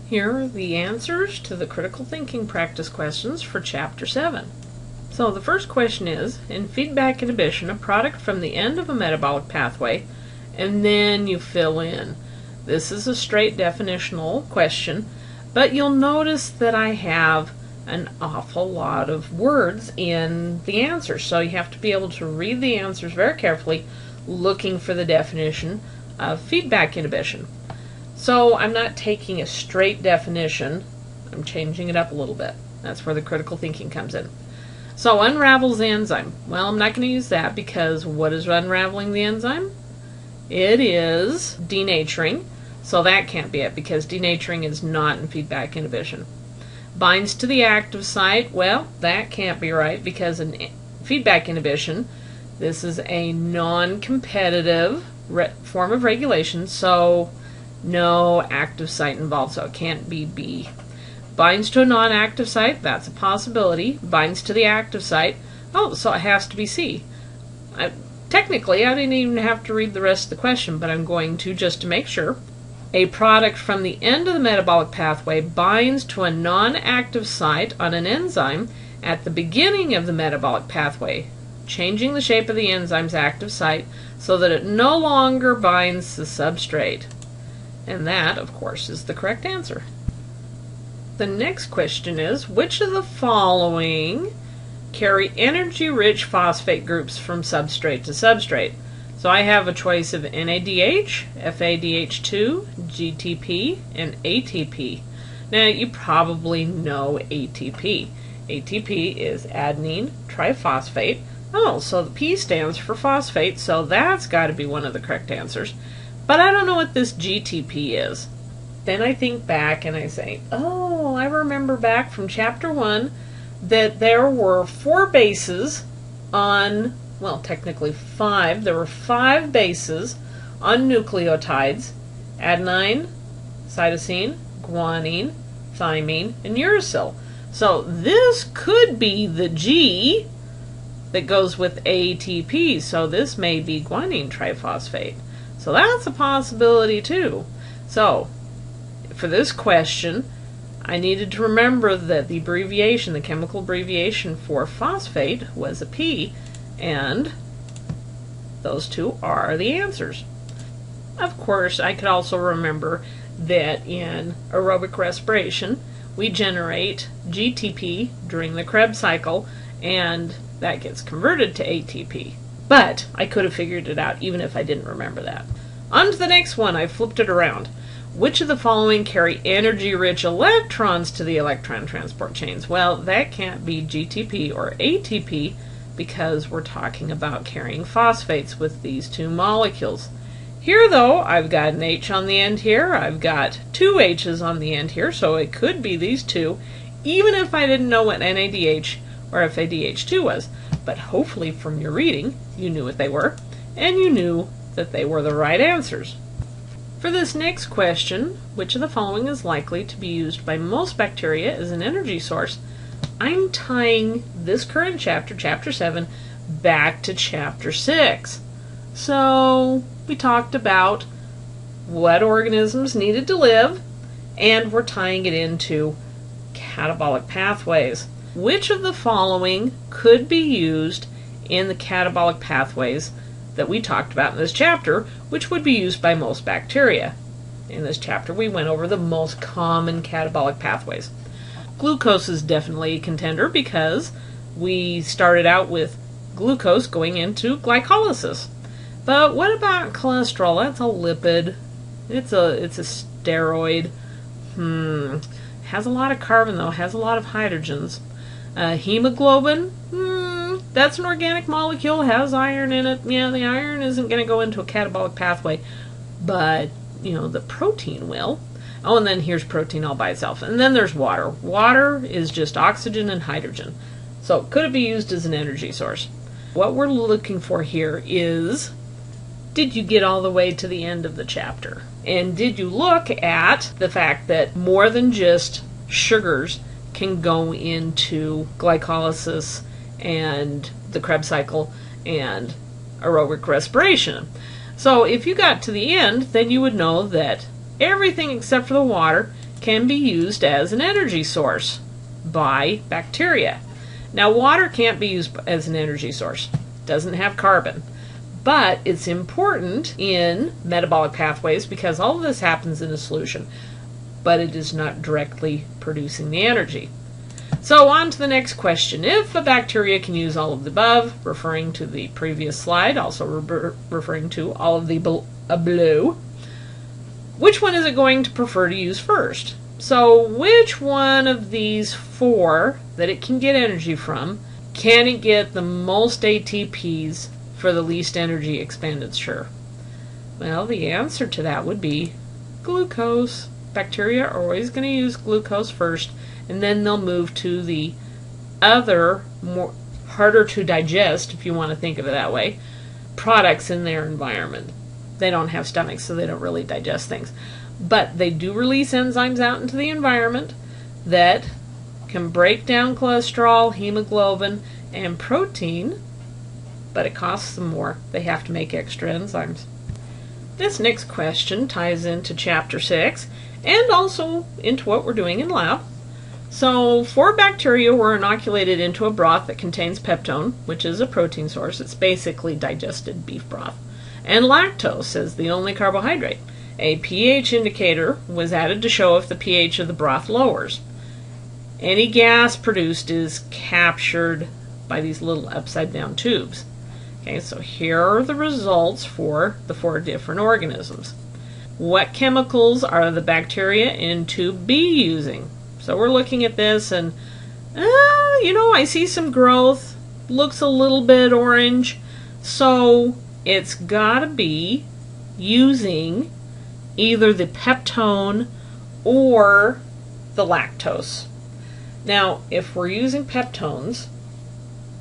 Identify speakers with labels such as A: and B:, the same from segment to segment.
A: Here are the answers to the critical thinking practice questions for Chapter 7. So the first question is, in feedback inhibition, a product from the end of a metabolic pathway, and then you fill in. This is a straight definitional question, but you'll notice that I have an awful lot of words in the answers, so you have to be able to read the answers very carefully, looking for the definition of feedback inhibition. So I'm not taking a straight definition, I'm changing it up a little bit. That's where the critical thinking comes in. So unravels the enzyme. Well, I'm not going to use that because what is unraveling the enzyme? It is denaturing, so that can't be it because denaturing is not in feedback inhibition. Binds to the active site, well, that can't be right because in feedback inhibition, this is a non-competitive form of regulation, so no active site involved, so it can't be B. Binds to a non-active site, that's a possibility. Binds to the active site, oh, so it has to be C. Technically, I didn't even have to read the rest of the question, but I'm going to just to make sure. A product from the end of the metabolic pathway binds to a non-active site on an enzyme at the beginning of the metabolic pathway, changing the shape of the enzyme's active site so that it no longer binds the substrate. And that, of course, is the correct answer. The next question is, which of the following carry energy-rich phosphate groups from substrate to substrate? So I have a choice of NADH, FADH2, GTP, and ATP. Now you probably know ATP. ATP is adenine triphosphate. Oh, so the P stands for phosphate, so that's got to be one of the correct answers. But I don't know what this GTP is. Then I think back and I say, oh, I remember back from Chapter 1 that there were 4 bases on, well, technically 5. There were 5 bases on nucleotides: adenine, cytosine, guanine, thymine, and uracil. So this could be the G that goes with ATP, so this may be guanine triphosphate. So that's a possibility too. So for this question, I needed to remember that the abbreviation, the chemical abbreviation for phosphate was a P, and those two are the answers. Of course, I could also remember that in aerobic respiration, we generate GTP during the Krebs cycle, and that gets converted to ATP. But I could have figured it out even if I didn't remember that. On to the next one, I flipped it around. Which of the following carry energy-rich electrons to the electron transport chains? Well, that can't be GTP or ATP because we're talking about carrying phosphates with these 2 molecules. Here, though, I've got an H on the end here. I've got 2 H's on the end here, so it could be these 2, even if I didn't know what NADH or FADH2 was. But hopefully from your reading, you knew what they were, and you knew that they were the right answers. For this next question, which of the following is likely to be used by most bacteria as an energy source? I'm tying this current chapter, Chapter 7, back to Chapter 6. So we talked about what organisms needed to live, and we're tying it into catabolic pathways. Which of the following could be used in the catabolic pathways that we talked about in this chapter, which would be used by most bacteria? In this chapter, we went over the most common catabolic pathways. Glucose is definitely a contender because we started out with glucose going into glycolysis. But what about cholesterol? That's a lipid. It's a steroid. Has a lot of carbon though. Has a lot of hydrogens. Hemoglobin. That's an organic molecule, has iron in it. Yeah, the iron isn't going to go into a catabolic pathway, but, the protein will. Oh, and then here's protein all by itself. And then there's water. Water is just oxygen and hydrogen. So could it be used as an energy source? What we're looking for here is, did you get all the way to the end of the chapter? And did you look at the fact that more than just sugars can go into glycolysis and the Krebs cycle and aerobic respiration? So if you got to the end, then you would know that everything except for the water can be used as an energy source by bacteria. Now, water can't be used as an energy source. It doesn't have carbon. But it's important in metabolic pathways because all of this happens in a solution, but it is not directly producing the energy. So on to the next question. If a bacteria can use all of the above, referring to the previous slide, also referring to all of the below, which one is it going to prefer to use first? So which one of these four that it can get energy from can it get the most ATPs for the least energy expenditure? Well, the answer to that would be glucose. Bacteria are always going to use glucose first, and then they'll move to the other, more harder to digest, if you want to think of it that way, products in their environment. They don't have stomachs, so they don't really digest things. But they do release enzymes out into the environment that can break down cholesterol, hemoglobin, and protein, but it costs them more. They have to make extra enzymes. This next question ties into Chapter 6 and also into what we're doing in lab. So 4 bacteria were inoculated into a broth that contains peptone, which is a protein source. It's basically digested beef broth. And lactose is the only carbohydrate. A pH indicator was added to show if the pH of the broth lowers. Any gas produced is captured by these little upside down tubes. Okay, so here are the results for the 4 different organisms. What chemicals are the bacteria in tube B using? So we're looking at this and, I see some growth, looks a little bit orange, so it's got to be using either the peptone or the lactose. Now, if we're using peptones,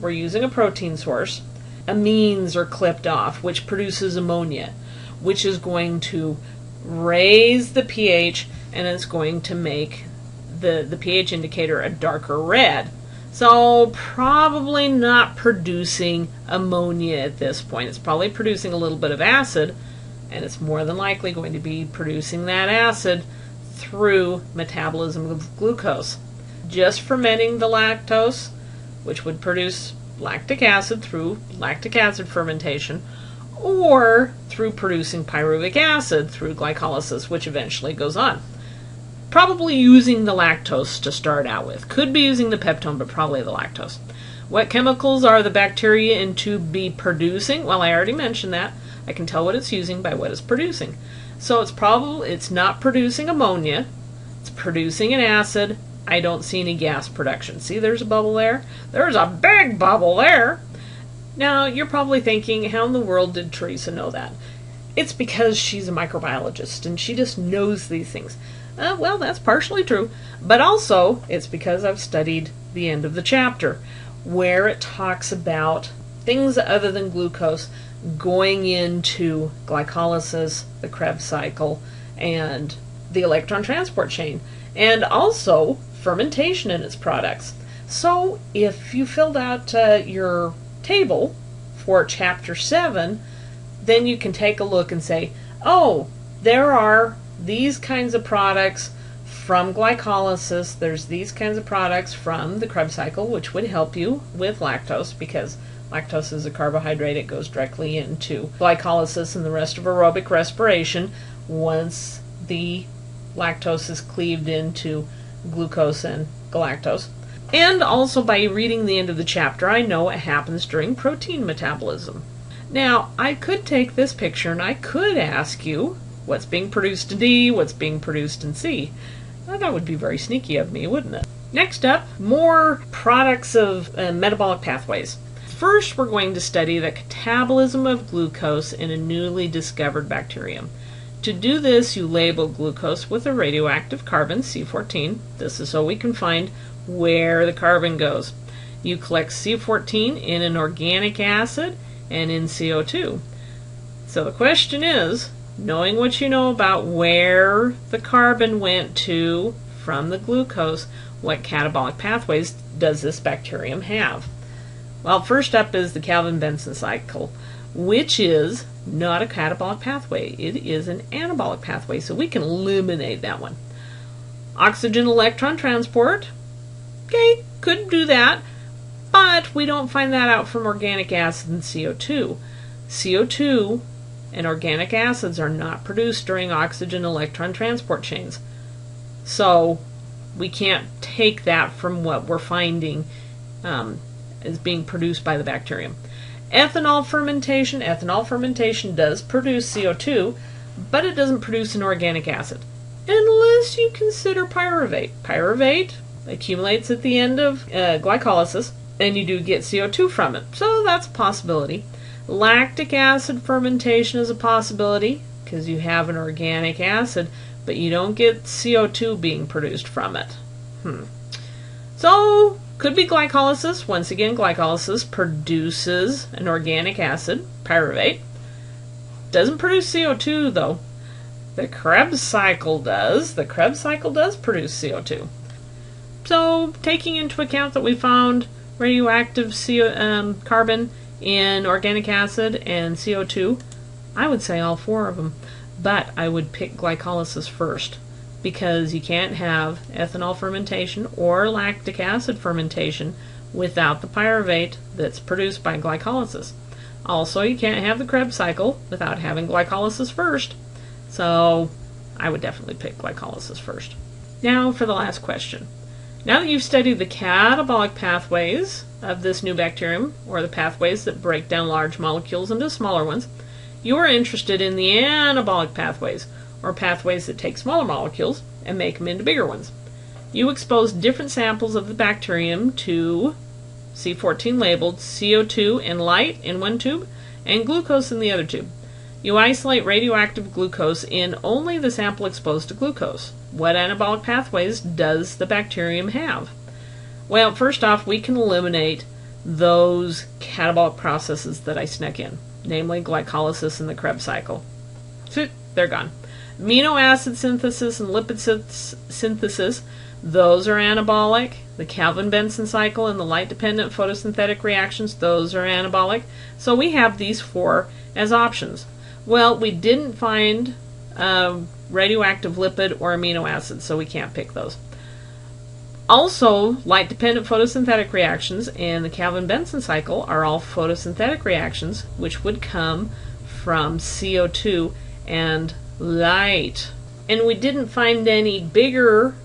A: we're using a protein source. Amines are clipped off, which produces ammonia, which is going to raise the pH, and it's going to make the pH indicator a darker red. So probably not producing ammonia at this point. It's probably producing a little bit of acid, and it's more than likely going to be producing that acid through metabolism of glucose. Just fermenting the lactose, which would produce lactic acid through lactic acid fermentation, or through producing pyruvic acid through glycolysis, which eventually goes on. Probably using the lactose to start out with. Could be using the peptone, but probably the lactose. What chemicals are the bacteria in tube B producing? Well, I already mentioned that. I can tell what it's using by what it's producing. So it's not producing ammonia. It's producing an acid. I don't see any gas production. See, there's a bubble there? There's a big bubble there! Now, you're probably thinking, how in the world did Teresa know that? It's because she's a microbiologist and she just knows these things. Well, that's partially true, but also it's because I've studied the end of the chapter, where it talks about things other than glucose going into glycolysis, the Krebs cycle, and the electron transport chain, and also fermentation in its products. So if you filled out your table for Chapter 7, then you can take a look and say, oh, there are these kinds of products from glycolysis, there's these kinds of products from the Krebs cycle, which would help you with lactose, because lactose is a carbohydrate. It goes directly into glycolysis and the rest of aerobic respiration once the lactose is cleaved into glucose and galactose. And also by reading the end of the chapter, I know it happens during protein metabolism. Now, I could take this picture and I could ask you what's being produced in D, what's being produced in C. Well, that would be very sneaky of me, wouldn't it? Next up, more products of metabolic pathways. First, we're going to study the catabolism of glucose in a newly discovered bacterium. To do this, you label glucose with a radioactive carbon, C14. This is so we can find where the carbon goes. You collect C14 in an organic acid and in CO2. So the question is, knowing what you know about where the carbon went to from the glucose, what catabolic pathways does this bacterium have? Well, first up is the Calvin-Benson cycle, which is not a catabolic pathway. It is an anabolic pathway, so we can eliminate that one. Oxygen electron transport, okay, could do that, but we don't find that out from organic acid and CO2. CO2 and organic acids are not produced during oxygen electron transport chains. So we can't take that from what we're finding as being produced by the bacterium. Ethanol fermentation does produce CO2, but it doesn't produce an organic acid, unless you consider pyruvate. Pyruvate accumulates at the end of glycolysis, and you do get CO2 from it, so that's a possibility. Lactic acid fermentation is a possibility, because you have an organic acid, but you don't get CO2 being produced from it. So, could be glycolysis. Once again, glycolysis produces an organic acid, pyruvate. Doesn't produce CO2, though. The Krebs cycle does. The Krebs cycle does produce CO2. So, taking into account that we found radioactive carbon in organic acid and CO2, I would say all four of them. But I would pick glycolysis first, because you can't have ethanol fermentation or lactic acid fermentation without the pyruvate that's produced by glycolysis. Also, you can't have the Krebs cycle without having glycolysis first. So, I would definitely pick glycolysis first. Now for the last question. Now that you've studied the catabolic pathways of this new bacterium, or the pathways that break down large molecules into smaller ones, you are interested in the anabolic pathways, or pathways that take smaller molecules and make them into bigger ones. You expose different samples of the bacterium to C14 labeled CO2 and light in one tube and glucose in the other tube. You isolate radioactive glucose in only the sample exposed to glucose. What anabolic pathways does the bacterium have? Well, first off, we can eliminate those catabolic processes that I snuck in, namely glycolysis and the Krebs cycle. So, they're gone. Amino acid synthesis and lipid synthesis, those are anabolic. The Calvin-Benson cycle and the light-dependent photosynthetic reactions, those are anabolic. So we have these four as options. Well, we didn't find radioactive lipid or amino acids, so we can't pick those. Also, light-dependent photosynthetic reactions and the Calvin-Benson cycle are all photosynthetic reactions, which would come from CO2 and light. And we didn't find any bigger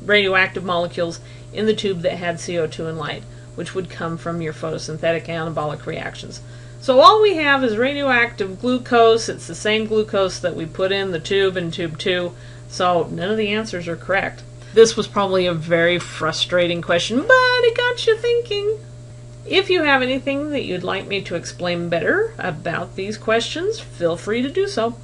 A: radioactive molecules in the tube that had CO2 and light, which would come from your photosynthetic anabolic reactions. So all we have is radioactive glucose. It's the same glucose that we put in the tube in tube 2, so none of the answers are correct. This was probably a very frustrating question, but it got you thinking. If you have anything that you'd like me to explain better about these questions, feel free to do so.